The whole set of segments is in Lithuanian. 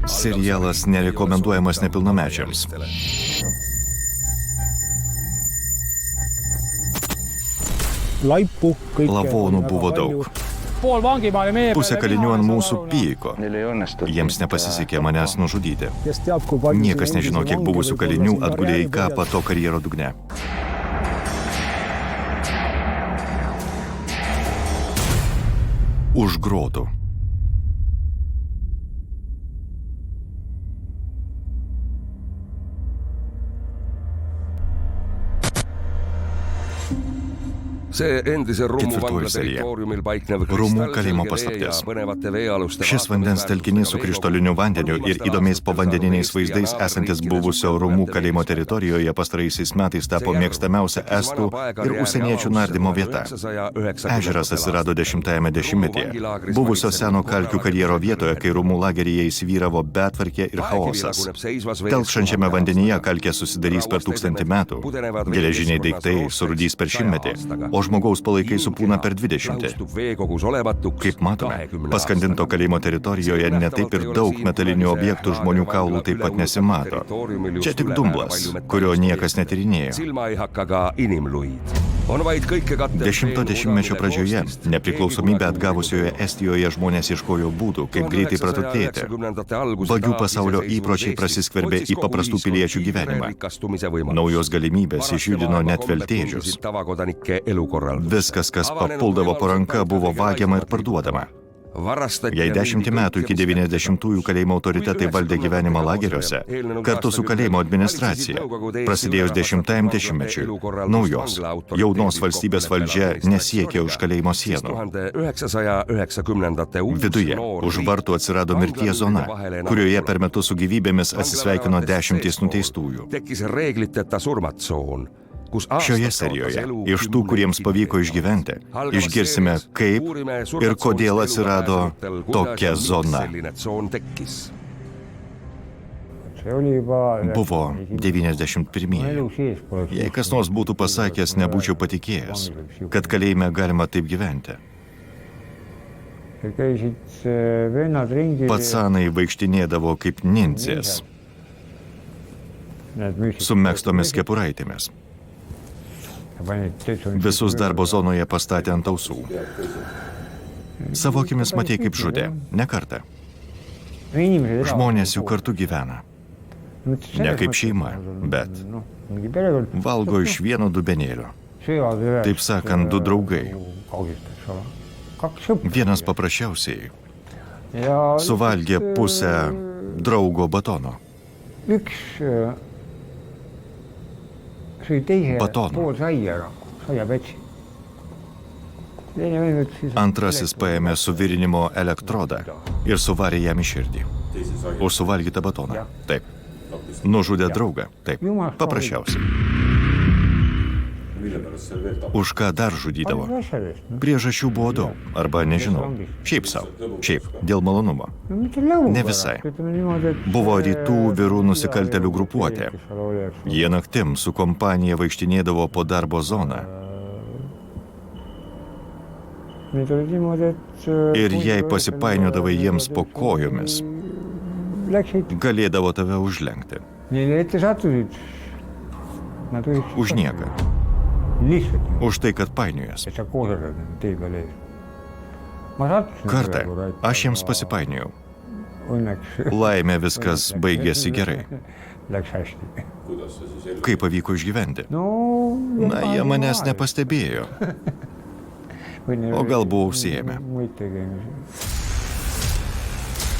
Serialas nerekomenduojamas nepilnamečiams. Lavonų buvo daug. Pusė kalinių ant mūsų pyko. Jiems nepasisekė manęs nužudyti. Niekas nežino, kiek buvusių kalinių atgulė į kapą to karjero dugne. Už grotų. Ketvirtoji serija. Rumų kalėjimo paslaptis. Šis vandens telkinys su krištoliniu vandeniu ir įdomiais povandeniniais vaizdais esantis buvusio Rumų kalėjimo teritorijoje pastaraisiais metais tapo mėgstamiausia estų ir užsieniečių nardymo vieta. Ežeras atsirado 10-ame dešimtmetyje. Buvusio seno kalkių karjero vietoje, kai Rumų lageryje įsivyravo betvarkė ir chaosas. Telkšančiame vandenyje kalkė susidarys per 1000 metų. Geležiniai daiktai surūdys per 100 metį. O žmogaus palaikai supūna per 20. Kaip matome, paskandinto kalėjimo teritorijoje netaip ir daug metalinių objektų žmonių kaulų taip pat nesimato. Čia tik dumblas, kurio niekas netyrinėjo. 10-ojo dešimtmečio pradžioje nepriklausomybę atgavusioje Estijoje žmonės ieškojo būdų, kaip greitai praturtėti. Vagių pasaulio įpročiai prasiskverbė į paprastų piliečių gyvenimą. Naujos galimybės išjudino net veltėdžius. Viskas, kas papuldavo po ranka, buvo vagiama ir parduodama. Jei 10 metų iki 90-ųjų kalėjimo autoritetai valdė gyvenimą lageriuose, kartu su kalėjimo administracija, prasidėjus 10-ajam dešimtmečiui, naujos, jaunos valstybės valdžia nesiekė už kalėjimo sienų. Viduje, už vartų atsirado mirties zona, kurioje per metus su gyvybėmis atsisveikino 10 nuteistųjų. Šioje serijoje, iš tų, kuriems pavyko išgyventi, išgirsime, kaip ir kodėl atsirado tokia zona. Buvo 91-ieji. Jei kas nors būtų pasakęs, nebūčiau patikėjęs, kad kalėjime galima taip gyventi. Patsanai vaikštinėdavo kaip nindzės, su megztomis kepuraitėmis. Visus darbo zonoje pastatė ant ausų. Savo akimis matė, kaip žudė, ne kartą. Žmonės jų kartu gyvena. Ne kaip šeima, bet valgo iš vieno dubenėlio. Taip sakant, 2 draugai. Vienas paprasčiausiai suvalgė pusę draugo batono. Batono. Antrasis paėmė suvirinimo elektrodą ir suvarė jam į širdį. Už suvalgytą batoną. Taip. Nužudė draugą. Taip. Paprasčiausiai. Už ką dar žudydavo? Priežasčių buvo daug. Arba nežinau. Šiaip savo. Šiaip. Dėl malonumo. Ne visai. Buvo rytų vyrų nusikaltelių grupuotė. Jie naktim su kompanija vaikštinėdavo po darbo zoną. Ir jei pasipainiodavai jiems po kojomis, galėdavo tave užlenkti. Už nieką. Už tai, kad painiojas. Kartą aš jiems pasipainiojau. Laimė viskas baigėsi gerai. Kaip pavyko išgyventi? Na, jie manęs nepastebėjo. O gal buvo užsiėmę.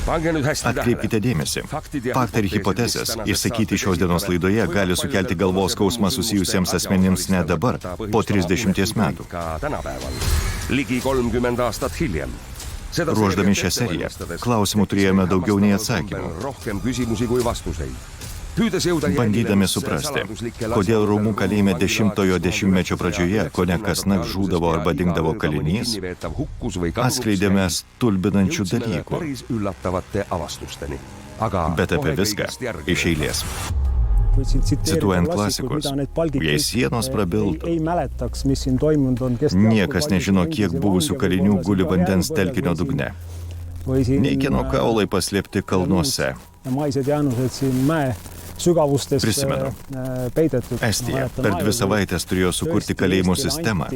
Atkreipkite dėmesį. Faktai ir hipotezės, išsakyti šios dienos laidoje, gali sukelti galvos skausmą susijusiems asmenims ne dabar, po 30 metų. Ruoždami šią seriją, klausimų turėjome daugiau nei atsakymų. Bandydami suprasti, kodėl Rumų kalėjime 10-ojo dešimtmečio pradžioje kone kasnakt žūdavo arba dingdavo kalinys, atskleidėme stulbinančių dalykų. Bet apie viską iš eilės. Cituojant klasikus, jei sienos prabiltų, niekas nežino, kiek buvusių kalinių guli vandens telkinio dugne. Nei kieno kaulai paslėpti kalnuose. maised jäänused siin mäe sügavustes peidetud. Estija per 2 savaitės turėjo sukurti kalėjimų sistemą,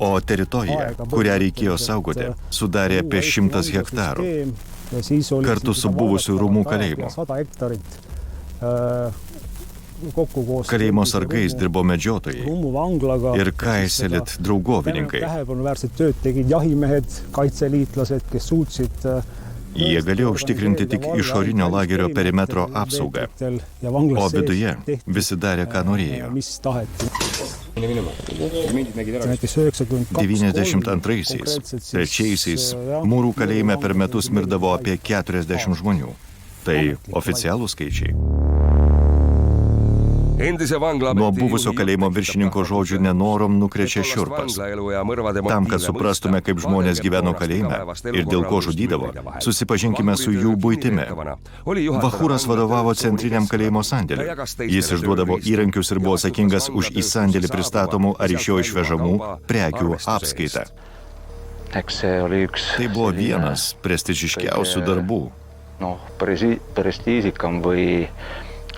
o teritorija, kurią reikėjo saugoti, sudarė apie 100 hektarų, kartu su buvusiu Rūmų kalėjimu. Kalėjimo sargais dirbo medžiotojai ir Kaeselit draugovininkai. Tähelepanuväärset tööd tegid jahimehed, kaitseliitlased, kes suutsid Jie galėjo užtikrinti tik išorinio lagerio perimetro apsaugą, o viduje visi darė, ką norėjo. 92-aisiais, 3-aisiais Mūrų kalėjime per metus mirdavo apie 40 žmonių. Tai oficialūs skaičiai. Nuo buvusio kalėjimo viršininko žodžių nenorom nukrečia šiurpas. Tam, kad suprastume, kaip žmonės gyveno kalėjime ir dėl ko žudydavo, susipažinkime su jų buitimi. Vahūras vadovavo centriniam kalėjimo sandėliui. Jis išduodavo įrankius ir buvo atsakingas už į sandėlį pristatomų ar iš jo išvežamų prekių apskaitą. Tai buvo vienas prestižiškiausių darbų.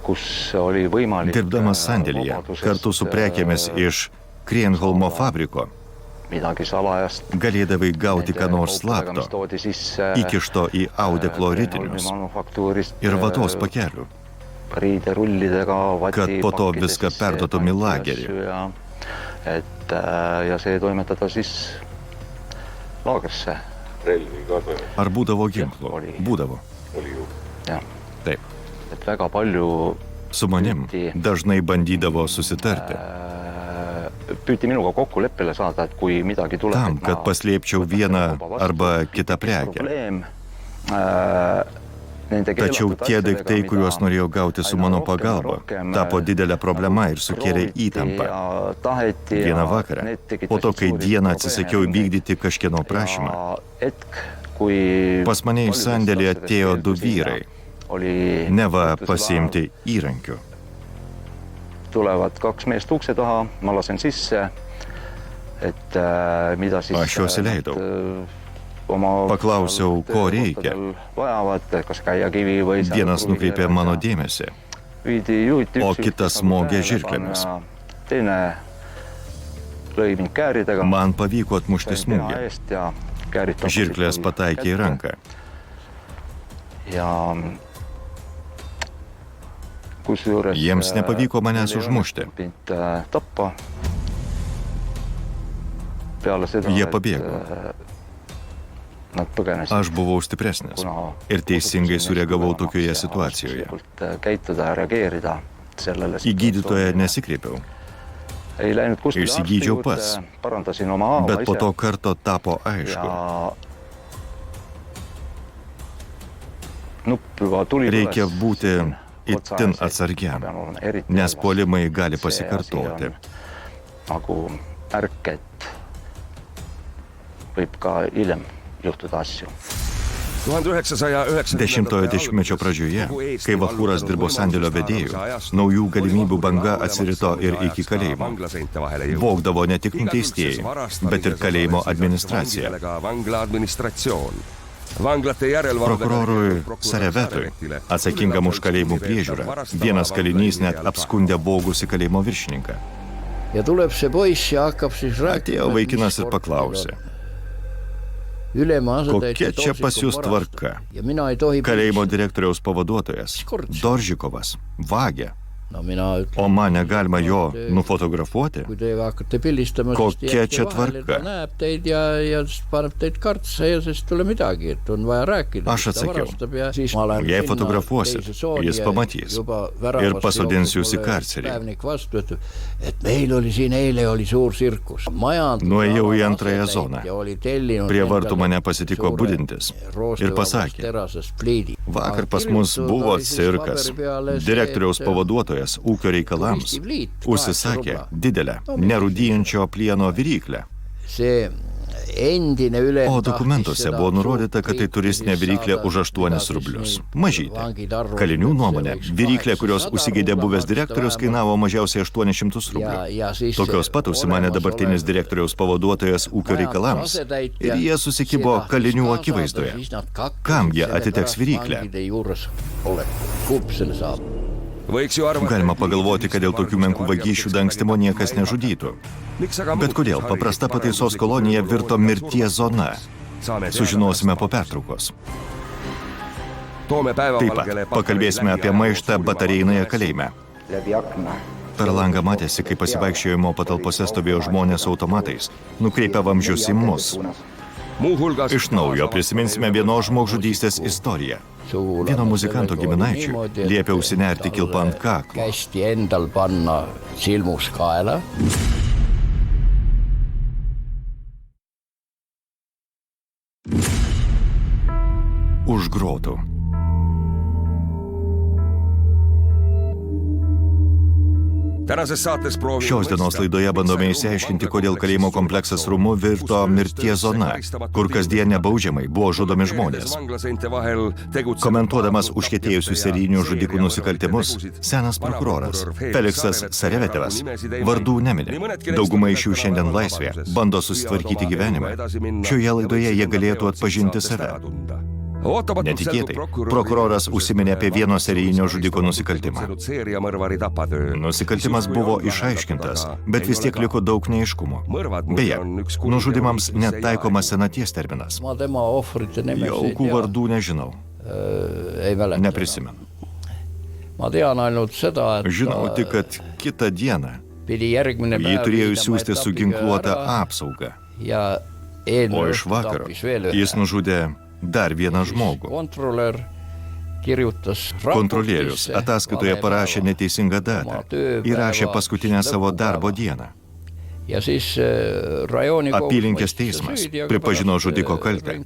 Dirbdamas sandėlyje, kartu su prekėmis iš Krienholmo fabriko, galėdavai gauti ką nors slapto, įkišto į audeklo ritinius ir vatos pakelių, kad po to viską perduotum į lagerį. Ar būdavo ginklų? Būdavo. Taip. Su manim dažnai bandydavo susitarti. Tam, kad paslėpčiau vieną arba kitą prekę. Tačiau tie daiktai, kuriuos norėjau gauti su mano pagalba, tapo didelė problema ir sukėlė įtampą. Vieną vakarą, po to, kai dieną atsisakiau vykdyti kažkieno prašymą, pas mane į sandėlį atėjo 2 vyrai. Neva pasiimti įrankių. Aš juos įleidau. Paklausiau, ko reikia. Vienas nukreipė mano dėmesį, o kitas smogė žirklėmis. Man pavyko atmušti smūgį. Žirklės pataikė į ranką. Jiems nepavyko manęs užmušti. Jie pabėgo. Aš buvau stipresnis ir teisingai sureagavau tokioje situacijoje. Į gydytoją nesikreipiau. Išsigydžiau pats, bet po to karto tapo aišku. Reikia būti itin atsargiam, nes puolimai gali pasikartoti. 10-ojo dešimtmečio pradžioje, kai Vahūras dirbo sandėlio vedėju, naujų galimybių banga atsirito ir iki kalėjimo. Vogdavo ne tik nuteistieji, bet ir kalėjimo administracija. Prokurorui Sarevetui, atsakingam už kalėjimų priežiūrą, vienas kalinys net apskundė vogusį kalėjimo viršininką. Atėjo vaikinas ir paklausė, kokia čia pas jūs tvarka? Kalėjimo direktoriaus pavaduotojas, Doržikovas, vagia. O man negalima jo nufotografuoti? Kokia čia tvarka? Aš atsakiau, jei fotografuosit, jis pamatys ir pasodins jūs į karcerį. Nuėjau į antrąją zoną. Prie vartų mane pasitiko budintis ir pasakė, vakar pas mus buvo cirkas. Direktoriaus pavaduotojas ūkio reikalams užsisakė didelę, nerūdyjančio plieno viryklę. O dokumentuose buvo nurodyta, kad tai turistinė viryklė už 8 rublius. Mažytė. Kalinių nuomonė, viryklė, kurios užsigeidė buvęs direktorius, kainavo mažiausiai 800 rublių. Tokios pat užsimanė dabartinis direktoriaus pavaduotojas ūkio reikalams ir jie susikibo kalinių akivaizdoje. Kam jie atiteks viryklę? Galima pagalvoti, kad dėl tokių menkų vagysčių dangstymo niekas nežudytų. Bet kodėl paprasta pataisos kolonija virto mirties zona? Sužinosime po pertraukos. Taip pat pakalbėsime apie maištą Batarėjinoje kalėjime. Per langą matėsi, kai pasivaikščiojimo patalpose stovėjo žmonės automatais, nukreipę vamzdžius į mus. Iš naujo prisiminsime vienos žmogžudystės istoriją. Vieno muzikanto giminaičiui liepė užsinerti kilpą ant kaklo. Kästi endal panna silmus kaela. Už grotų. Šios dienos laidoje bandome išsiaiškinti, kodėl kalėjimo kompleksas Rumu virto mirties zona, kur kasdien nebaudžiamai buvo žudomi žmonės. Komentuodamas užkietėjusių serijinių žudikų nusikaltimus, senas prokuroras Feliksas Sarevetevas vardų neminė. Dauguma iš jų šiandien laisvėje bando susitvarkyti gyvenimą. Šioje laidoje jie galėtų atpažinti save. Netikėtai, prokuroras užsiminė apie vieno serijinio žudiko nusikaltimą. Nusikaltimas buvo išaiškintas, bet vis tiek liko daug neaiškumo. Beje, nužudimams netaikomas senaties terminas. Jo aukų vardų nežinau. Neprisimenu. Žinau tik, kad kitą dieną jį turėjo siųsti su ginkluota apsauga. O iš vakaro jis nužudė dar vieną žmogų. Kontrolierius ataskaitoje parašė neteisingą datą. Įrašė paskutinę savo darbo dieną. Apylinkės teismas pripažino žudiko kaltę,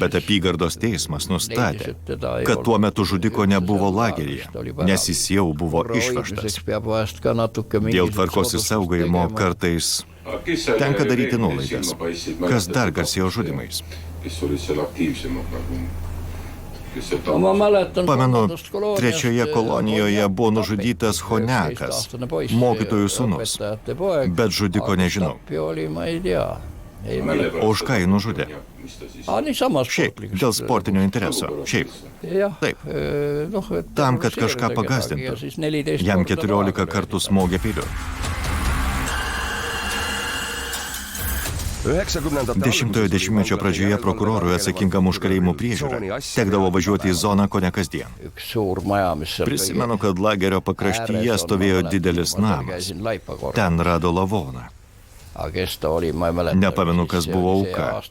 bet apygardos teismas nustatė, kad tuo metu žudiko nebuvo lageryje, nes jis jau buvo išvežtas. Dėl tvarkos išsaugojimo kartais tenka daryti nuolaidas. Kas dar garsėjo žudimais? Pamenu, trečioje kolonijoje buvo nužudytas Honiakas, mokytojų sūnus, bet žudiko nežinau. O už ką jį nužudė? Šiaip, dėl sportinio intereso. Šiaip. Taip. Tam, kad kažką pagąsdintų. Jam 14 kartų smogė peiliu. 10-ojo dešimtmečio pradžioje prokurorui atsakingam už kalėjimų priežiūrą tekdavo važiuoti į zoną kone kasdien. Prisimenu, kad lagerio pakraštyje stovėjo didelis namas. Ten rado lavoną. Nepamenu, kas buvo auka.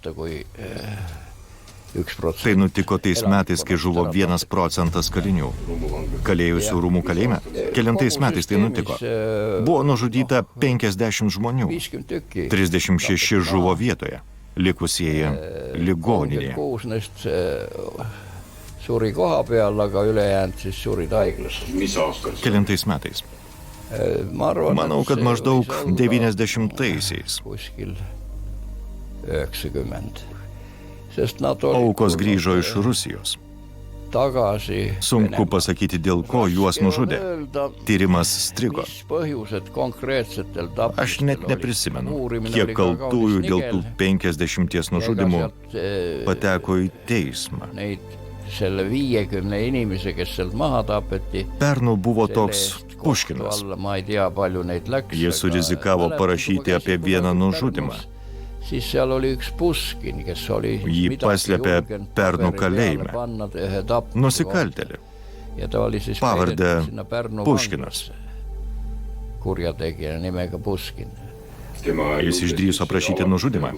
Tai nutiko tais metais, kai žuvo 1% kalinių. Kalėjusių Rumų kalėjime? Kelintais metais tai nutiko. Buvo nužudyta 50 žmonių. 36 žuvo vietoje. Likusieji ligoninėje. Kelintais metais? Manau, kad maždaug 90-aisiais. Aukos grįžo iš Rusijos. Sunku pasakyti, dėl ko juos nužudė. Tyrimas strigo. Aš net neprisimenu, kiek kaltųjų dėl tų 50 nužudimų pateko į teismą. Pernų buvo toks Puškinas. Jis surizikavo parašyti apie vieną nužudimą. Jį paslėpė Pernų kalėjime. Nusikaltėlį. Pavardę Puškinas. Jis išdrįso prašyti nužudimą.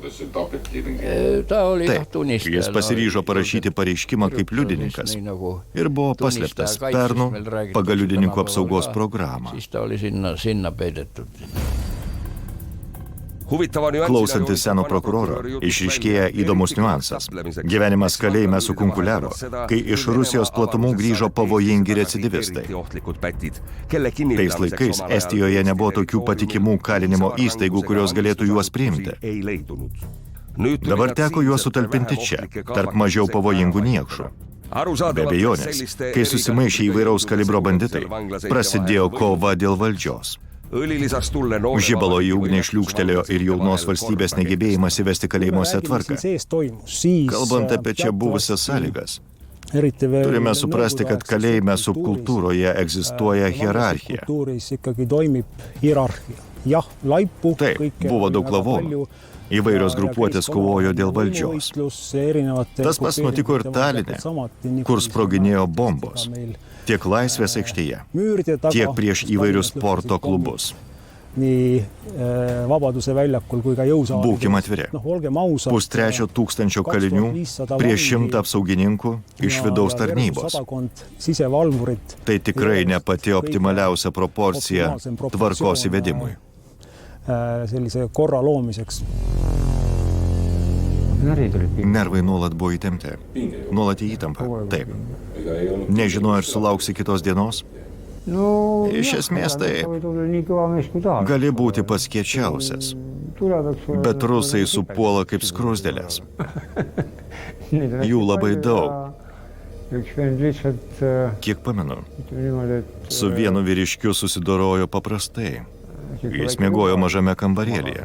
Taip, jis pasiryžo parašyti pareiškimą kaip liudininkas ir buvo paslėptas Pernų pagal liudininkų apsaugos programą. Klausantis seno prokuroro, išryškėja įdomus niuansas. Gyvenimas kalėjime sukunkuliavo, kai iš Rusijos platumų grįžo pavojingi recidivistai. Tais laikais Estijoje nebuvo tokių patikimų kalinimo įstaigų, kurios galėtų juos priimti. Dabar teko juos sutalpinti čia, tarp mažiau pavojingų niekšų. Be abejonės, kai susimaišė įvairaus kalibro banditai, prasidėjo kova dėl valdžios. Žibalo į ugnį šliūkštelėjo ir jaunos valstybės negebėjimas įvesti kalėjimuose tvarką. Kalbant apie čia buvusias sąlygas, turime suprasti, kad kalėjime subkultūroje egzistuoja hierarchija. Taip, buvo daug lavonų. Įvairios grupuotės kovojo dėl valdžios. Tas pats nutiko ir Taline, kur sproginėjo bombos. Tiek Laisvės aikštėje, tiek prieš įvairius sporto klubus. Būkim atviri. 500 kalinių prieš 100 apsaugininkų iš vidaus tarnybos. Tai tikrai ne pati optimaliausia proporcija tvarkos įvedimui. Sellise korra loomiseks. Nervai nuolat buvo įtempti. Nuolat į įtampą. Taip. Nežinau, ar sulauksi kitos dienos? Iš esmės taip. Gali būti pats kiečiausias. Bet rusai supuola kaip skruzdėlės. Jų labai daug. Kiek pamenu, su vienu vyriškiu susidorojo paprastai. Jis miegojo mažame kambarėlyje.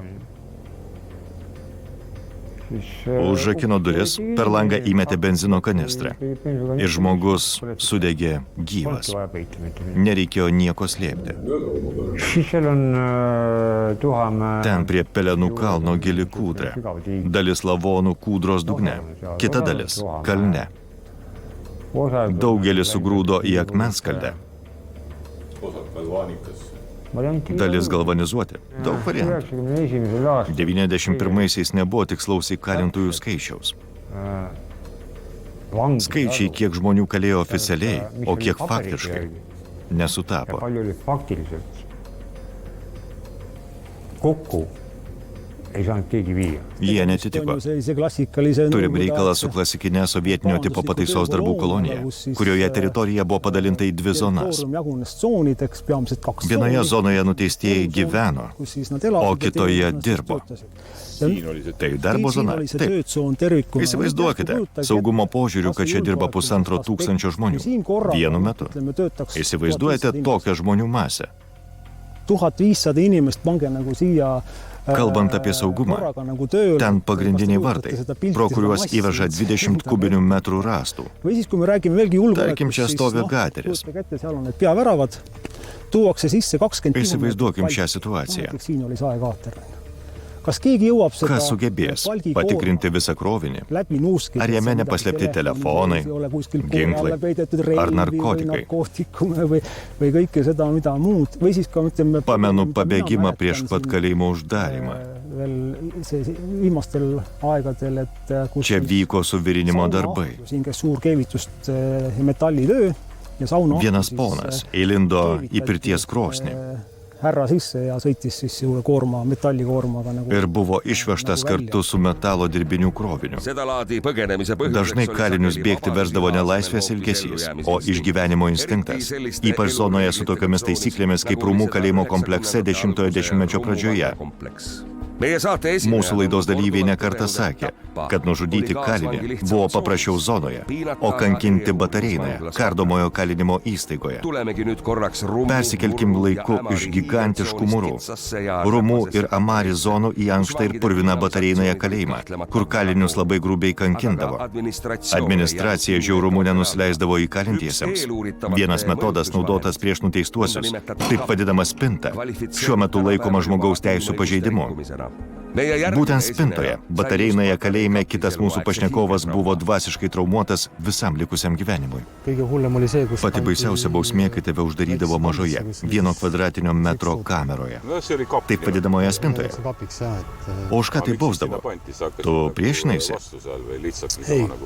Užrakino duris, per langą įmetė benzino kanistrą. Ir žmogus sudegė gyvas. Nereikėjo nieko slėpti. Ten prie Pelenų kalno gili kūdra. Dalis lavonų kūdros dugne. Kita dalis kalne. Daugelis sugrūdo į akmenskaldę. Dalis galvanizuoti. Daug variantų. 91-aisiais nebuvo tikslaus įkalintųjų skaičiaus. Skaičiai, kiek žmonių kalėjo oficialiai, o kiek faktiškai, nesutapo. Jie netitiko. Turim reikalą su klasikinė sovietinio tipo pataisos darbų kolonija, kurioje teritorija buvo padalinta į 2 zonas. Vienoje zonoje nuteistieji gyveno, o kitoje dirbo. Tai darbo zona. Taip. Įsivaizduokite, saugumo požiūrių, kad čia dirba 1500 žmonių. Vienu metu. Įsivaizduojate tokią žmonių masę. 1500 inimest pange nagu siia. Kalbant apie saugumą, ten pagrindiniai vartai, pro kuriuos įveža 20 kubinių metrų rąstų. Tarkim, čia stovi gateris. Įsivaizduokim šią situaciją. Kas sugebės patikrinti visą krovinį? Ar jame nepaslėpti telefonai, ginklai ar narkotikai? Pamenu pabėgimą prieš pat kalėjimo uždarymą. Čia vyko suvirinimo darbai. Vienas ponas įlindo į pirties krosnį. Ir buvo išvežtas kartu su metalo dirbinių kroviniu. Dažnai kalinius bėgti versdavo ne laisvės ilgesys, o išgyvenimo instinktas. Ypač zonoje su tokiomis taisyklėmis kaip Rūmų kalėjimo komplekse 10-ojo dešimtmečio pradžioje. Mūsų laidos dalyviai nekartą sakė, kad nužudyti kalinį buvo paprasčiau zonoje, o kankinti batareinoje, kardomojo kalinimo įstaigoje. Persikelkim laiku iš gigantiškų mūrų, Rūmų ir Amari zonų į ankštą ir purviną batareinoje kalėjimą, kur kalinius labai grubiai kankindavo. Administracija žiaurumų nenusileisdavo įkalintiesiems. Vienas metodas naudotas prieš nuteistuosius, taip vadinama spinta, šiuo metu laikoma žmogaus teisių pažeidimu. Būtent spintoje, batareinoje kalėjime kitas mūsų pašnekovas buvo dvasiškai traumuotas visam likusiam gyvenimui. Pati baisiausia bausmė, kai tave uždarydavo mažoje, 1 kvadratinio metro kameroje. Taip vadinamoje spintoje. O už ką tai bausdavo? Tu priešinaisi?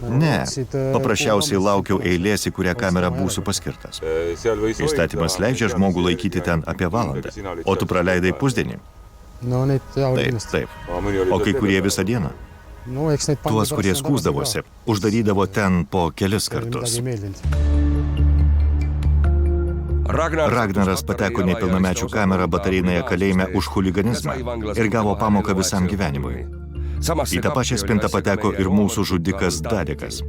Ne, paprasčiausiai laukiau eilės, į kurią kamerą būsiu paskirtas. Įstatymas leidžia žmogų laikyti ten apie valandą, o tu praleidai pusdienį. Taip. O kai kurie visą dieną? Tuos, kurie skųsdavosi, uždarydavo ten po kelis kartus. Ragnaras pateko nepilnamečių kamerą batareinoje kalėjime už chuliganizmą ir gavo pamoką visam gyvenimui. Į tą pačią spintą pateko ir mūsų žudikas Dadekas.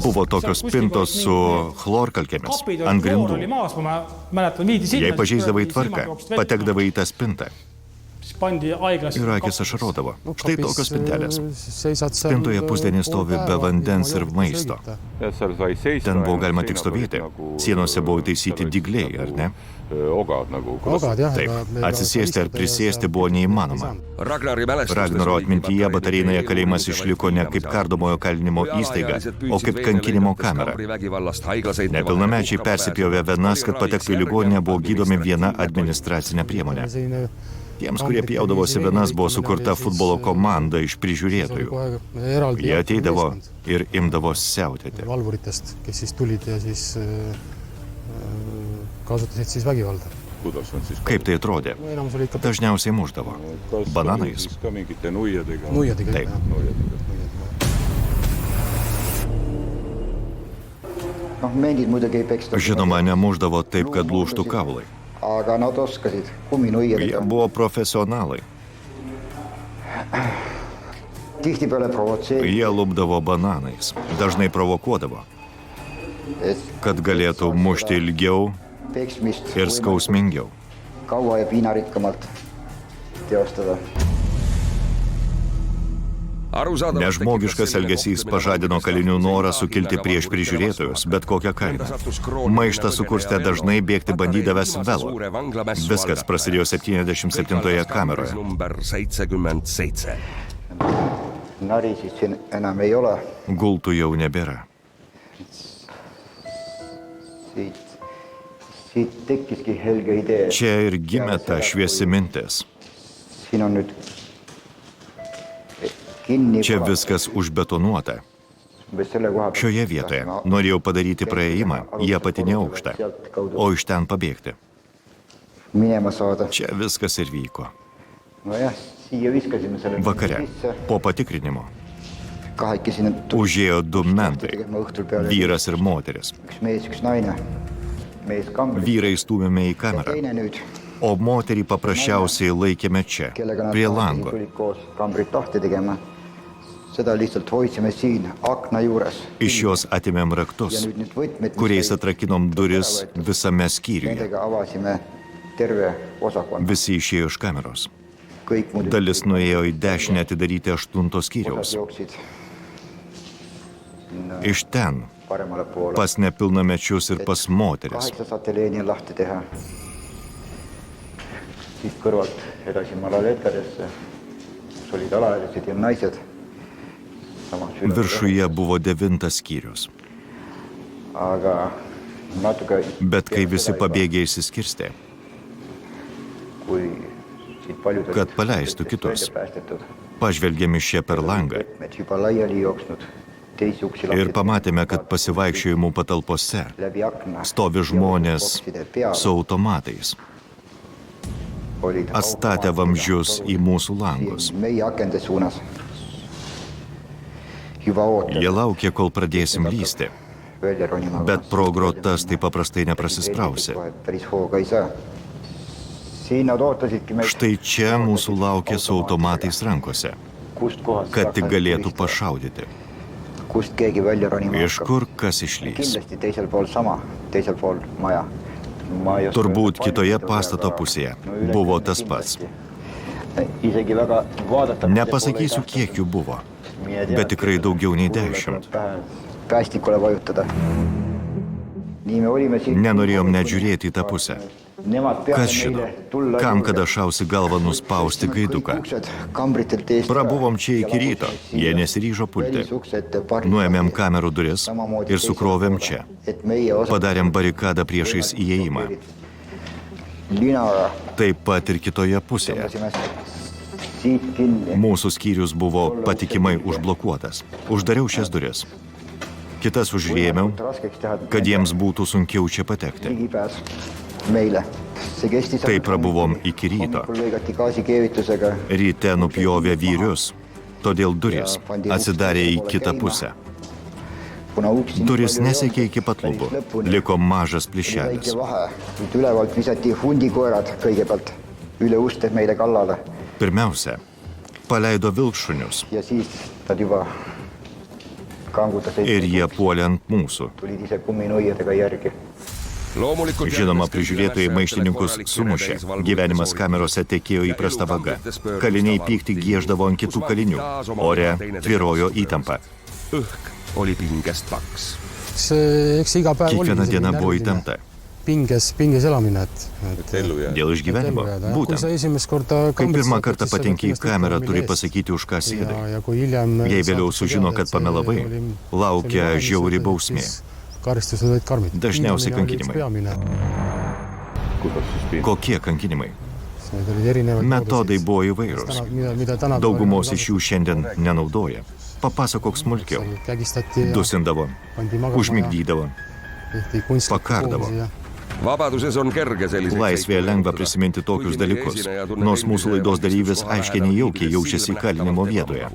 Buvo tokios spintos su chlorkalkėmis ant grindų. Jei pažeisdavai tvarką, patekdavai į tą spintą. Ir akis ašarodavo. Štai tokios spintelės. Spintoje pusdienį stovi be vandens ir maisto. Ten buvo galima tik stovėti. Sienose buvo taisyti dygliai, ar ne? Taip, atsisėsti ar prisėsti buvo neįmanoma. Ragnaro atmintyje Batarėnoje kalėjimas išliko ne kaip kardomojo kalinimo įstaiga, o kaip kankinimo kamera. Nepilnamečiai persipjovė venas, kad patektų į ligoninę, buvo gydomi viena administracinė priemonė. Tiems, kurie pjaudavosi venas, buvo sukurta futbolo komanda iš prižiūrėtojų. Jie ateidavo ir imdavo siautėti. Valvuritest, kes siis tulid ja siis kasutasid siis vägivalda. Kaip tai atrodė? Dažniausiai muždavo. Bananais. Nuijadega. Taip. Mendid muidugi ei peksta. Žinoma, nemuždavo taip, kad lūžtų kaulai. Aga nad oskasid kuminuiadega. Jie buvo profesionalai. Tihtipeale provotseerida. Jie lupdavo bananais. Dažnai provokuodavo, kad galėtų mušti ilgiau Peksmist ir skausmingiau. kaua ja piinarikkamalt teostada. Nežmogiškas elgesys pažadino kalinių norą sukilti prieš prižiūrėtojus, bet kokią kainą. Maištą sukurstė dažnai bėgti bandydavęs velo. Viskas prasidėjo 77 kameroje. Nari siis siin enam ei ole. Gultų jau nebėra. Siit tekkiski helge idee. Čia ir gimė ta šviesi mintis. Siin on nüüd kinni. Čia viskas užbetonuota. Šioje vietoje norėjau padaryti praėjimą į apatinį aukštą, o iš ten pabėgti. Minema saada. Čia viskas ir vyko. No jah, siia viskasime selle Vakare, po patikrinimo, kahekesi užėjo du mentai, õhtul peale. vyras ir moteris. Üks mees, üks naine. Mees kambris. Vyrai stūmėme į kamerą, Teine nüüd, o moterį paprasčiausiai laikėme čia, kellega nad prie lango. tulid koos kambrit lahti tegema. Seda lihtsalt hoidsime siin akna juures. Iš jos atimėm raktus, kuriais atrakinom duris visame skyriuje. Nendega avasime terve osakonna. Visi išėjo iš kameros. Kõik muidugi Dalis nuėjo į dešinę atidaryti 8 skyriaus. jooksid Iš ten paremale poole. pas nepilnamečius ir pas moteris. 8 ateljeeni lahti teha. Siit kõrvalt edasi Malaletadesse, kus olid alaealised ja naised. Viršuje buvo 9 skyrius. Aga natuke, Bet kai visi pabėgė išsiskirstė, kui siit paljud olid kad paleistų kitus, välja päästetud, pažvelgėme iš čia per langą võtmed juba laiali jooksnud, teisi uksi ir pamatėme, kad pasivaikščiojimų patalpose läbi akna stovi žmonės su automatais, olid atstatę vamzdžius į mūsų langus. meie akende suunas. Juba ootel Jie laukė, kol pradėsim lysti, välja ronima. bet pro grotas tai paprastai neprasisprausi. Päris hooga ei saa. Siin nad ootasidki meid, Štai čia mūsų laukė su automatais rankose, kust kohast kad tik saaks galėtų tulistada. pašaudyti. Kust keegi välja ronima Iš kur kas išlys. Kindlasti teisel pool sama, teisel pool maja. Ma ei oska Turbūt öelda, kitoje palju pastato aga- pusėje no üle buvo 10 tas pats. kindlasti. Isegi väga vaadata. Nepasakysiu, kiek jų buvo, bet tikrai daugiau nei 10. Päästikule vajutada. Nii me olime siin. Nenorėjom net žiūrėti į tą pusę. Nemad peale Kas žino, meile tulla kam juurde. kada šausi galvą nuspausti gaiduką. Kõik uksed kambritelt eest. Prabuvom čia iki ryto, jie nesiryžo pulti. Nuėmėm kamerų duris ir sukrovėm čia. Padarėm barikadą priešais įėjimą. Linaga Taip pat ir kitoje pusėje. tõmbasime siit kinni. Mūsų skyrius buvo patikimai užblokuotas. Uždariau šias duris. Kitas užrėmiau, Raskeks teha kad jiems būtų sunkiau čia patekti. ligipääs meile. See kestis. Tai prabuvom iki ryto. Hommikul lõigati gaasikeevitusega. Ryte nupjovė vyrius, todėl duris atsidarė į kitą pusę. Kuna uksi Duris nesiekė iki pat lubų, liko mažas väike plyšelis. vahe. Ülevalt visati hundikoerad kõigepealt üle uste meile kallale. Pirmiausia, paleido vilkšunius ja siis nad juba kangutas ir jie puolė ant mūsų. tulid ise kumminuiadega järgi. Žinoma, prižiūrėtojai maištininkus sumušė. Gyvenimas kamerose tekėjo įprasta vaga. Kaliniai pykti gieždavo ant kitų kalinių. Ore tvyrojo įtampa. eks iga päev Kiekviena diena buvo įtempta. pinges elamine, et Dėl išgyvenimo. kui sa Būtent. esimest korda Kai pirmą kartą patenki į kamerą, turi pasakyti, už ką sėdai. ja kui hiljem Jei vėliau sužino, kad pamelavai, laukia žiauri bausmė. karistused olid karmid. Dažniausiai kankinimai. Kokie kankinimai? Metodai buvo įvairūs. Daugumos iš jų šiandien nenaudoja. Papasakok smulkiau. Dusindavo, užmigdydavo, pakardavo. Laisvėje lengva prisiminti tokius dalykus, nors mūsų laidos dalyvis aiškiai nejaukiai jaučiasi kalinimo vietoje.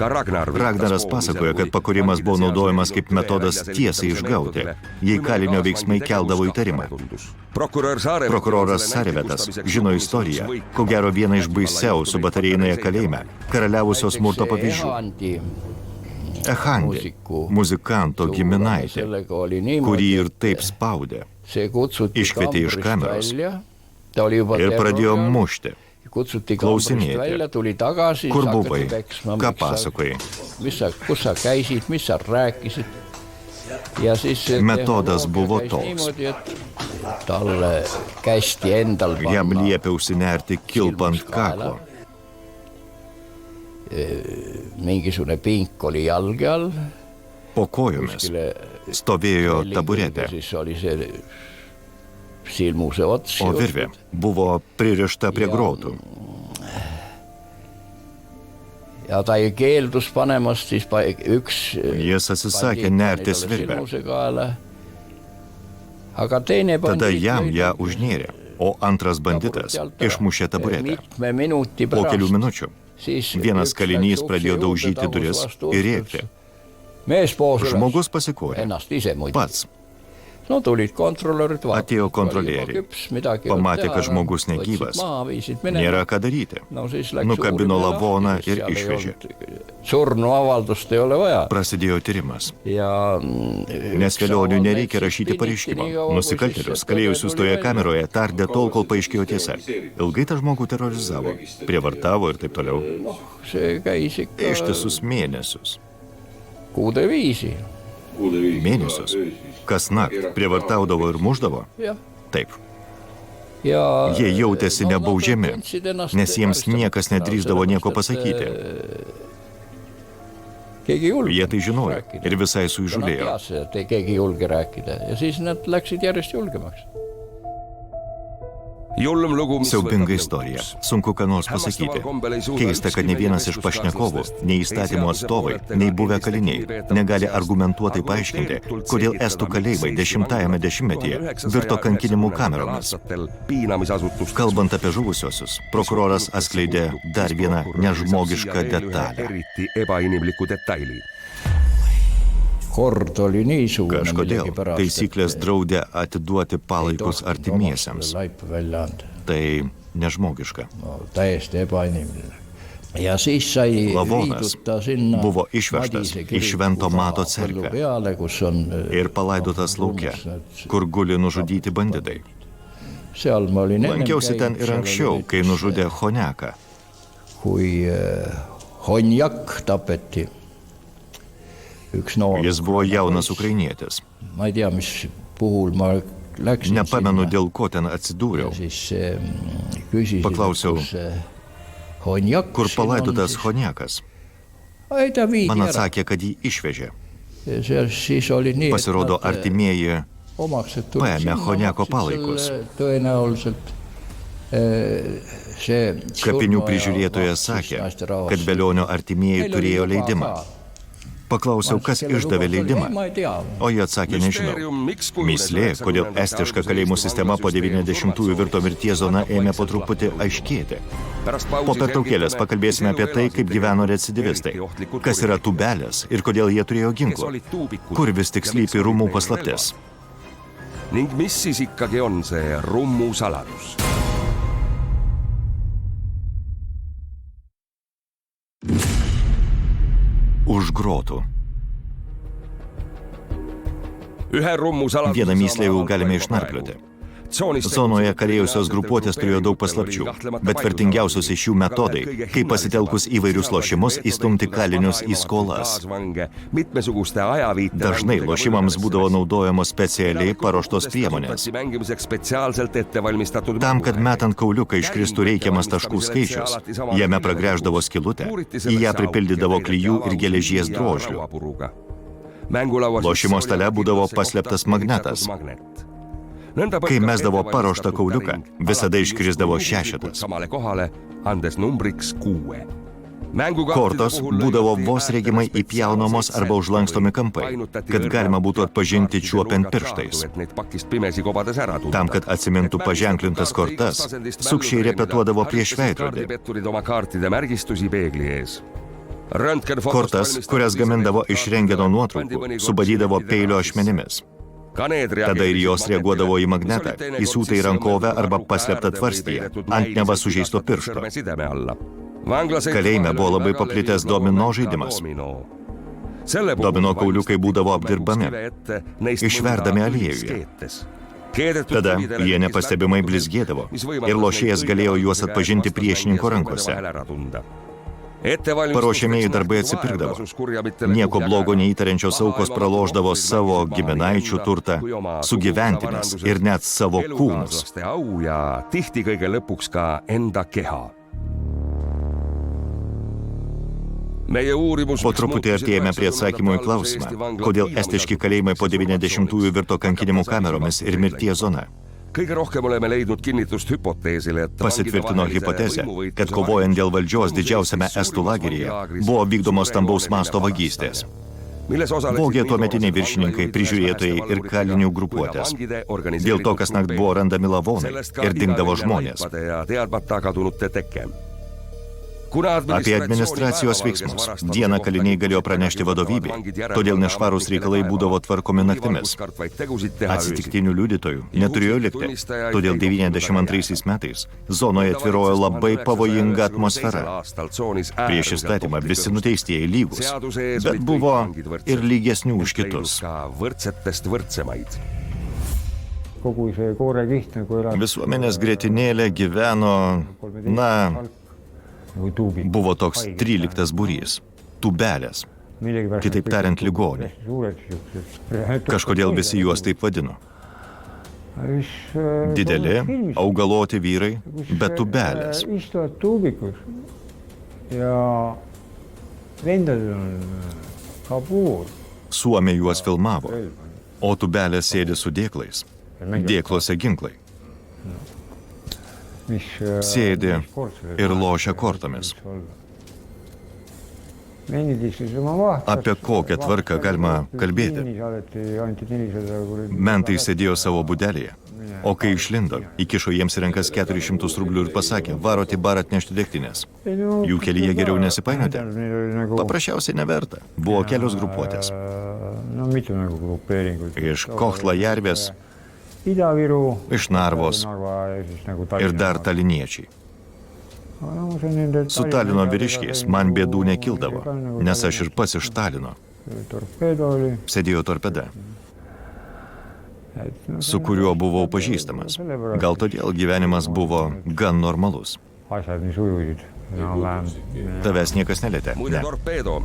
Ragnaras pasakoja, kad pakūrimas buvo naudojamas kaip metodas tiesai išgauti, jei kalinio veiksmai keldavo įtarimą. Prokuroras Sarvetas žino istoriją, ko gero vieną iš baisiausių batarėjinėje kalėjime, karaliavusios smurto pavyzdžių. Echandi, muzikanto giminaitė, kurį ir taip spaudė, iškvietė iš kameros ir pradėjo mušti. Klausinėti, kur buvai, ką pasakojai. Metodas buvo toks. Jam liepė užsinerti kilpant kaklo. Mingisugune pink oli jalge all. Po kojomis stovėjo taburetė, Siis oli se silmuse ots. o virvė buvo pririšta prie grotų. Ja ta ei keeldus panemast, siis üks Jis atsisakė nertis virvę. silmuse kaela. Aga teine Tada jam ją užnėrė, o antras banditas išmušė taburetę. Mitme minuti Po kelių pärast. minučių Siis vienas üks kalinys läks pradėjo ukse daužyti juurde, duris tagus vastu ir ustus. rėkti. Mees poos üles. Žmogus pasikorė. Ennast ise muidu. Pats No tulid kontrolörid atėjo kontrolieriai. Pamatė, kad žmogus negyvas. Nėra ką daryti. Nukabino lavoną ir išvežė. Surnu avaldust ei ole vaja. Prasidėjo tyrimas. Ja Nes vėlionių nereikia rašyti pareiškimo. Nusikaltėlius, kalėjusius toje kameroje, tardė tol, kol paaiškėjo tiesa. Ilgai tą žmogų terorizavo, prievartavo ir taip toliau. see käis ikka Ištisus mėnesius. kuude viisi. Mėnesius. Kas naktį prievartaudavo ir muždavo? Jah. Taip. Ja Jie jautėsi nad nebaudžiami, tundsid ennast nes jiems niekas karistamata nedrįsdavo nieko sellepärast, et, pasakyti. Keegi ei julge Jie tai žinojo rääkida. ir visai Ja nad suįžūlėjo. teadsid, et keegi ei julge rääkida. Ja siis nad läksid järjest julgemaks. Siaubinga istorija. Sunku ką nors pasakyti. Keista, kad ne vienas iš pašnekovų, nei įstatymų atstovai, nei buvę kaliniai negali argumentuotai paaiškinti, kodėl estų kalėjimai 10-ame dešimtmetyje virto kankinimų kameromis. Kalbant apie žuvusiosius, prokuroras atskleidė dar vieną nežmogišką detalę. Kord oli niisugune Kažkodėl taisyklės draudė atiduoti palaikus artimiesiems. Laipu välja anda. Tai nežmogiška. No, täiesti ebainimline. Ja siis sai Lavonas viiduta sinna buvo išvežtas Madise į Švento Mato kiriku cerkvę peale, kus on ir palaidotas lauke, kur guli nužudyti banditai. seal ma olin Lankiausi ten ir anksčiau, kai nužudė Honiaką. kui Honjak tapeti. Üks noor. Jis buvo jaunas ukrainietis. Ma ei tea, mis puhul ma läksin Nepamenu, sinna. dėl ko ten atsidūriau. Siis küsisin, Paklausiau, kus Honjak kur siin palaidotas on, Honiakas. Ai, ta viidi Man ära. atsakė, kad jį išvežė. Siis oli nii, Pasirodo, artimieji omaksed tulid paėmė sinna, Honiako maksid palaikus. selle Tõenäoliselt see Kapinių prižiūrėtojas sakė, kad Velionio artimieji turėjo leidimą. Paklausiau, kas išdavė leidimą, o jie atsakė, nežinau. Mįslė, kodėl estiška kalėjimų sistema po 90-ųjų virto mirties zona, ėmė po truputį aiškėti. Po pertraukėlės pakalbėsime apie tai, kaip gyveno recidivistai, kas yra tūbelės ir kodėl jie turėjo ginklų, kur vis tik slypi rūmų paslaptis. Ning mis siis ikkagi on see rummu saladus? už grotų. Vieną mįslę jau galime išnarplioti. Zonoje kalėjusios grupuotės turėjo daug paslapčių, bet vertingiausios iš jų metodai, kaip pasitelkus įvairius lošimus įstumti kalinius į skolas. Dažnai lošimams būdavo naudojamos specialiai paruoštos priemonės. Tam, kad metant kauliuką iškristų reikiamas taškų skaičius, jame pragręždavo skylutę, į ją pripildydavo klijų ir geležies drožlių. Lošimo stale būdavo paslėptas magnetas. Kai mesdavo paruoštą kauliuką, visada iškrisdavo šešetas. Kortos būdavo vos regimai įpjaunamos arba užlankstomi kampai, kad galima būtų atpažinti čiuopiant pirštais. Tam, kad atsimintų paženklintas kortas, sukčiai repetuodavo prieš veidrodį. Kortas, kurias gamindavo iš rentgeno nuotraukų, subadydavo peilio ašmenimis. Tada ir jos reaguodavo į magnetą, įsiūtą į rankovę arba paslėptą tvarstyje, ant neva sužeisto piršto. Kalėjime buvo labai paplitęs domino žaidimas. Domino kauliukai būdavo apdirbami, išverdami aliejuje. Tada jie nepastebimai blizgėdavo ir lošėjas galėjo juos atpažinti priešininko rankose. Paruošiamieji darbai atsipirkdavo. Nieko blogo neįtariančios aukos pralošdavo savo giminaičių turtą, sugyventinės ir net savo kūnus. Po truputį artėjame prie atsakymų į klausimą, kodėl estiški kalėjimai po 90-ųjų virto kankinimų kameromis ir mirties zona. Pasitvirtino hipotezę, kad kovojant dėl valdžios didžiausiame estų lageryje buvo vykdomos stambaus masto vagystės. Vogė tuometiniai viršininkai, prižiūrėtojai ir kalinių grupuotės. Dėl to kasnakt buvo randami lavonai ir dingdavo žmonės. Apie administracijos veiksmus dieną kaliniai galėjo pranešti vadovybei, todėl nešvarūs reikalai būdavo tvarkomi naktimis. Atsitiktinių liudytojų neturėjo likti, todėl 92 metais zonoje tvyrojo labai pavojinga atmosfera. Prieš įstatymą visi nuteistieji lygus, bet buvo ir lygesnių už kitus. Visuomenės grietinėlė gyveno, buvo toks 13 būrys, tūbelės, kitaip tariant ligoniai. Kažkodėl visi juos taip vadino. Dideli, augaloti vyrai, bet tūbelės. Suomiai juos filmavo, o tūbelės sėdi su dėklais, dėklose ginklai. Sėdi ir lošia kortomis. Apie kokią tvarką galima kalbėti? Mentai sėdėjo savo budelėje, o kai išlindo, įkišo jiems į rankas 400 rublių ir pasakė, varot į barą atnešti degtinės. Jų kelyje geriau nesipainioti? Paprasčiausiai neverta. Buvo kelios grupuotės. Iš Kohtla Järvės, iš Narvos ir dar taliniečiai. Su Talino vyriškiais man bėdų nekildavo, nes aš ir pats iš Talino. Sėdėjo torpeda, su kuriuo buvau pažįstamas. Gal todėl gyvenimas buvo gan normalus. Tavęs niekas nelietė. Ne.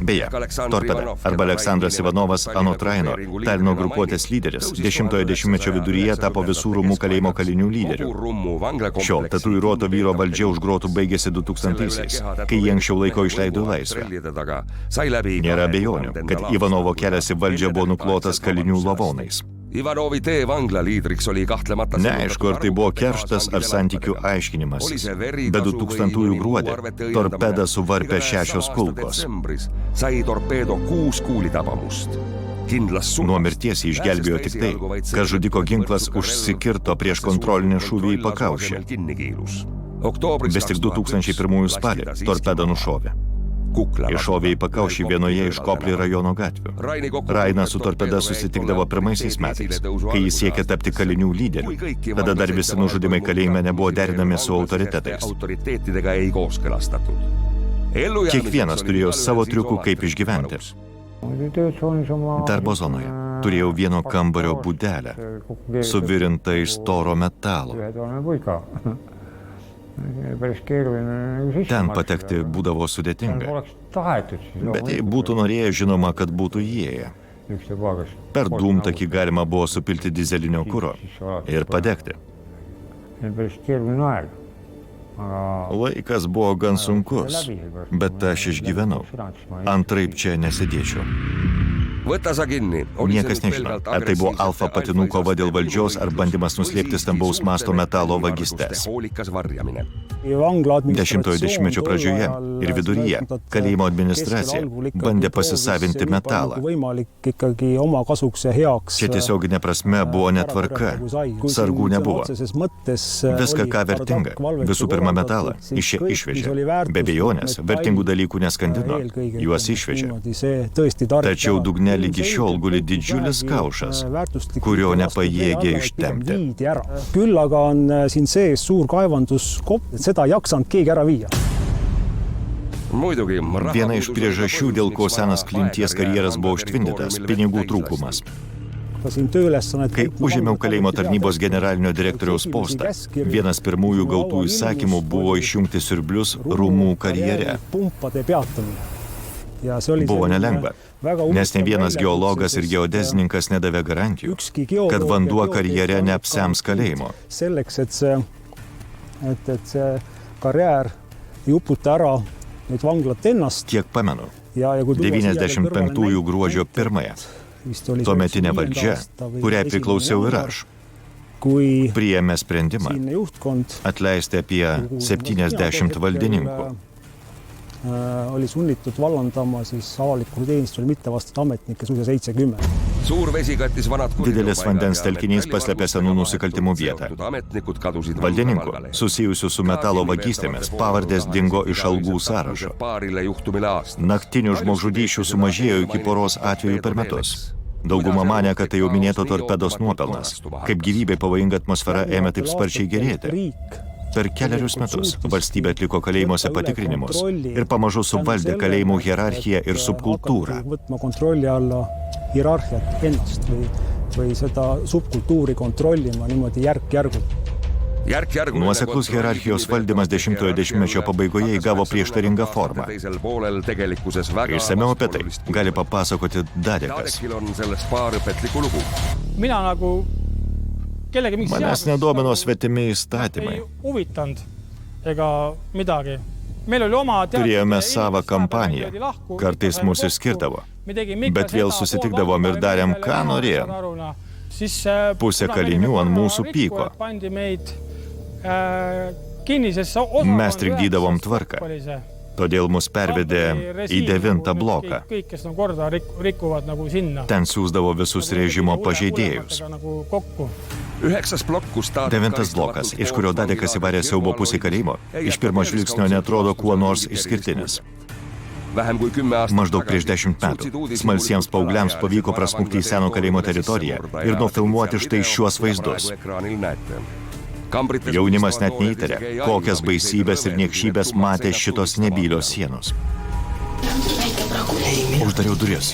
Beje, Torpeda arba Aleksandras Ivanovas anot Raino, Talino grupuotės lyderis, 10-ojo dešimtmečio viduryje tapo visų Rumų kalėjimo kalinių lyderiu. Šio tatuiruoto vyro valdžia už grotų baigėsi 2000-aisiais, kai jį anksčiau laiko išleido į laisvę. Nėra abejonių, kad Ivanovo kelias į valdžią buvo nuklotas kalinių lavonais. Neaišku, ar tai buvo kerštas ar santykių aiškinimasis, bet 2000-ųjų gruodį torpedą suvarpė 6 kulkos. Nuo mirties jį išgelbėjo tik tai, kad žudiko ginklas užsikirto prieš kontrolinį šūvį į pakaušį. Vis tik 2001 spalį torpedą nušovė. Iššovė į pakaušį vienoje iš Koplį rajono gatvių. Rainas su torpeda susitikdavo pirmaisiais metais, kai jis siekė tapti kalinių lyderiu. Tada dar visi nužudimai kalėjime nebuvo derinami su autoritetais. Kiekvienas turėjo savo triukų, kaip išgyventi. Darbo zonoje turėjau vieno kambario būdelę, suvirintą iš storo metalo. Ten patekti būdavo sudėtinga, bet jei būtų norėję, žinoma, kad būtų įėję. Per dūmtakį galima buvo supilti dizelinio kuro ir padegti. Laikas buvo gan sunkus, bet aš išgyvenau. Antraip čia nesėdėčiau. Niekas nežino, ar tai buvo alfa patinų kova dėl valdžios ar bandymas nuslėpti stambaus masto metalo vagystes. 10-ojo dešimtmečio pradžioje ir viduryje kalėjimo administracija bandė pasisavinti metalą. Čia tiesioginė prasme buvo netvarka, sargų nebuvo. Viską, ką vertinga, visų pirma metalą, iš čia išvežė. Be abejonės, vertingų dalykų neskandino, juos išvežė. Tačiau dugne lygi šiol guli didžiulis kaušas, kurio nepajėgė ištempti. Küll aga on siin sees suur kaevanduskopp, et seda ei jaksanud keegi ära viia. Viena iš priežasčių, dėl ko senas Klinties karjeras buvo užtvindytas, pinigų trūkumas. Kai užėmiau kalėjimo tarnybos generalinio direktoriaus postą, vienas pirmųjų gautų įsakymų buvo išjungti siurblius rūmų karjere. Buvo nelengva, nes ne vienas geologas ir geodezininkas nedavė garantijų, kad vanduo karjere neapsems kalėjimo. Selleks, et see karjäär ei uputa ära neid vanglat ennast. Kiek pamenu, 95-ųjų gruodžio 1. Tuometinė valdžia, kuriai priklausiau ir aš, priėmė sprendimą atleisti apie 70 valdininkų. Oli sunnitud vallandama avalikule teenistusele mittevastata ametnikke suisa 70. Didelis vandens telkinys paslėpė senų nusikaltimų vietą. Valdininkų, susijusių su metalo vagystėmis, pavardės dingo iš algų sąrašo. Naktinių žmogžudysčių sumažėjo iki poros atvejų per metus. Dauguma manė, kad tai jau minėto torpedos nuopelnas, kaip gyvybė pavojinga atmosfera ėmė taip sparčiai gerėti. Per keliarius metus valstybė atliko kalėjimuose patikrinimus ir pamažu suvaldė kalėjimų hierarchiją ir subkultūrą. Kontrolli alla hierarhiat ennast või seda subkultuuri kontrollima niimoodi järk-järgult. Nuoseklus hierarchijos valdymas 10-ojo dešimtmečio pabaigoje įgavo prieštaringą formą. Išsamiau apie tai gali papasakoti Dadekas. Manęs nedomino svetimi įstatymai. Turėjome savą kampaniją, kartais mūsų išskirdavo, bet vėl susitikdavom ir darėm, ką norėjom. Pusė kalinių ant mūsų pyko. Mes trikdydavom tvarką, todėl mus pervedė į 9 bloką. Ten siųsdavo visus režimo pažeidėjus. 9 blokas, iš kurio Dadekas įvarė siaubo pusį kalėjimo, iš pirmo žvilgsnio netrodo kuo nors išskirtinis. Maždaug prieš 10 metų smalsiems paaugliams pavyko prasmukti į seno kalėjimo teritoriją ir nufilmuoti štai šiuos vaizdus. Jaunimas net neįtarė, kokias baisybės ir niekšybės matė šitos nebylios sienos. Uždariau duris.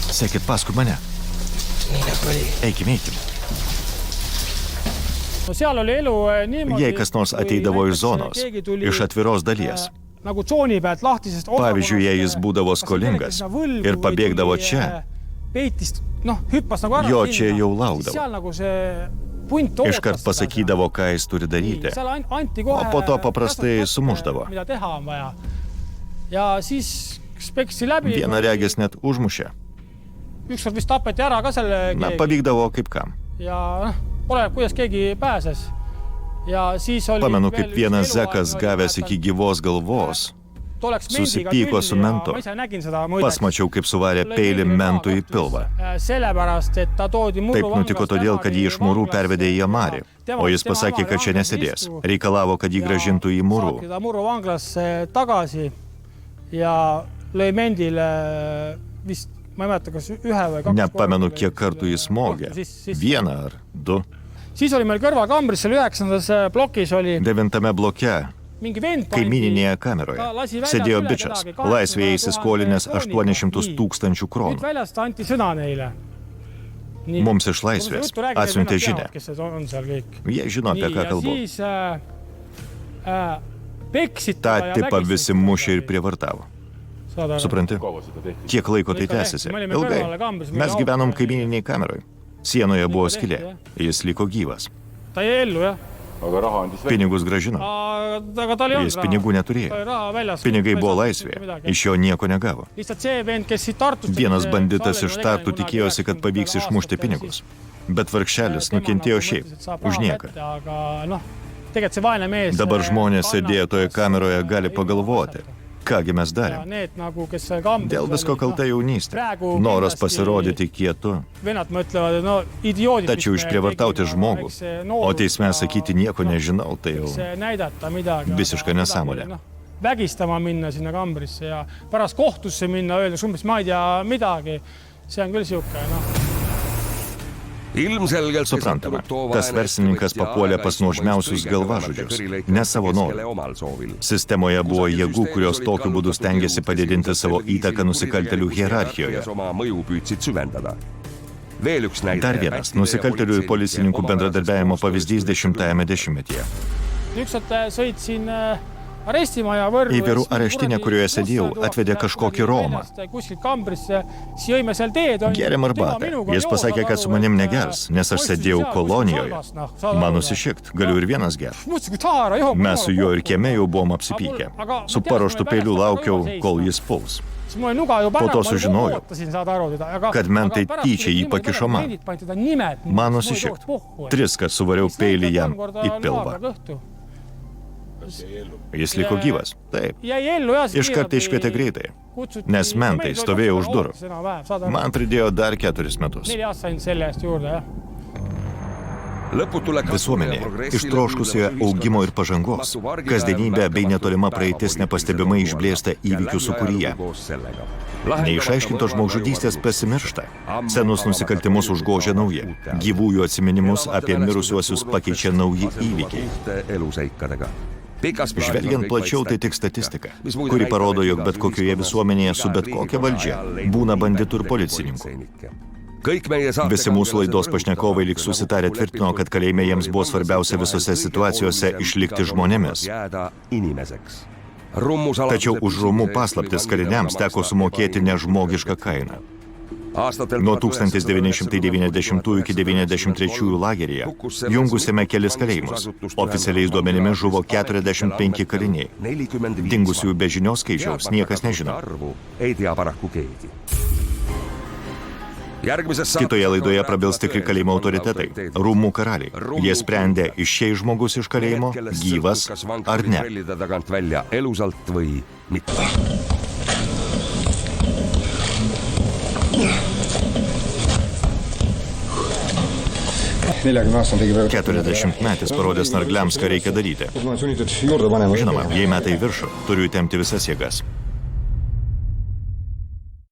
Sekit paskui mane. Eikim. Jei kas nors ateidavo iš zonos, iš atviros dalies, pavyzdžiui, jei jis būdavo skolingas ir pabėgdavo čia, jo čia jau laukdavo. Iškart pasakydavo, ką jis turi daryti, o po to paprastai sumuždavo. Vieną regis net užmušė. Na, pavykdavo kaip kam. Pamenu, kaip vienas zekas gavęs iki gyvos galvos susipyko su mentu. Pasmačiau, kaip suvarė peilį mentų į pilvą. Taip nutiko todėl, kad jį iš Mūrų pervedė į Amarį, o jis pasakė, kad čia nesėdės. Reikalavo, kad jį grąžintų į Mūrų. Nepamenu, kiek kartų jis smogė. 1 ar 2. Siis oli meil kõrvakambris, seal 9. blokis oli. 9. bloke Kaimininėje kameroje sėdėjo bičas, laisvėje įsiskolinęs 800 000 kronų. Mums iš laisvės atsiuntė žinią. Jie žino, apie ką kalbu. Ta tipą visi mušė ir prievartavo. Supranti? Kiek laiko tai tęsiasi? Ilgai. Mes gyvenom kaimininėje kameroje. Sienoje buvo skylė. Jis liko gyvas. Pinigus gražino. Jis pinigų neturėjo. Pinigai buvo laisvėje. Iš jo nieko negavo. Vienas banditas iš Tartu tikėjosi, kad pavyks išmušti pinigus. Bet vargšelis nukentėjo šiaip, už nieką. Dabar žmonės sėdėję toje kameroje gali pagalvoti, kągi mes darėm. Dėl visko kalta jaunystė. Noras pasirodyti kietu. Tačiau išprievartauti žmogų, o teisme sakyti nieko nežinau, tai jau visiška nesąmonė. Vägistama minna sinna kambrisse ja pärast kohtusse minna, öeldes umbes ma ei tea midagi. See on küll siuke, Suprantama, tas verslininkas papuolė pas nuožmiausius galvažudžius, ne savo norų. Sistemoje buvo jėgų, kurios tokiu būdu stengiasi padidinti savo įtaką nusikaltelių hierarchijoje. Dar vienas nusikaltelių ir policininkų bendradarbiavimo pavyzdys 10-ame dešimtmetyje. Į vyrų areštinę, kurioje sėdėjau, atvedė kažkokį Romą. Gėrėm arbatą. Jis pasakė, kad su manim negers, nes aš sėdėjau kolonijoje. Man nusišikt, galiu ir vienas gert. Mes su juo ir kieme jau buvom apsipykę. Su paruoštu peiliu laukiau, kol jis puls. Po to sužinojau, kad mentai tyčia jį pakišo man. Man nusišikt. 3 kart suvariau peilį jam į pilvą. Jis liko gyvas. Taip. Iškart iškvietė greitai, nes mentai stovėjo už durų. Man pridėjo dar 4 metus. Visuomenė, ištroškusioje augimo ir pažangos, kasdienybė bei netolima praeitis nepastebimai išblėsta įvykių sūkuryje. Neišaiškintos žmogžudystės pasimiršta. Senus nusikaltimus užgožia nauji. Gyvųjų atsiminimus apie mirusiuosius pakeičia nauji įvykiai. Žvelgiant plačiau, tai tik statistika, kuri parodo, jog bet kokioje visuomenėje su bet kokia valdžia būna banditų ir policininkų. Visi mūsų laidos pašnekovai lyg susitarę tvirtino, kad kalėjime jiems buvo svarbiausia visose situacijose išlikti žmonėmis. Tačiau už rūmų paslaptis kaliniams teko sumokėti nežmogišką kainą. Nuo 1990 iki 1993 lageryje jungusiame kelis kalėjimus. Oficialiais duomenimis žuvo 45 kaliniai. Dingusiųjų be žinios skaičiaus niekas nežino. Kitoje laidoje prabils tikri kalėjimo autoritetai, rūmų karaliai. Jie sprendė, išeis žmogus iš kalėjimo, gyvas ar ne. tegi väga 40-metis parodė snargliams, ką reikia daryti. Žinoma, jei metai viršų, turiu įtempti visas jėgas.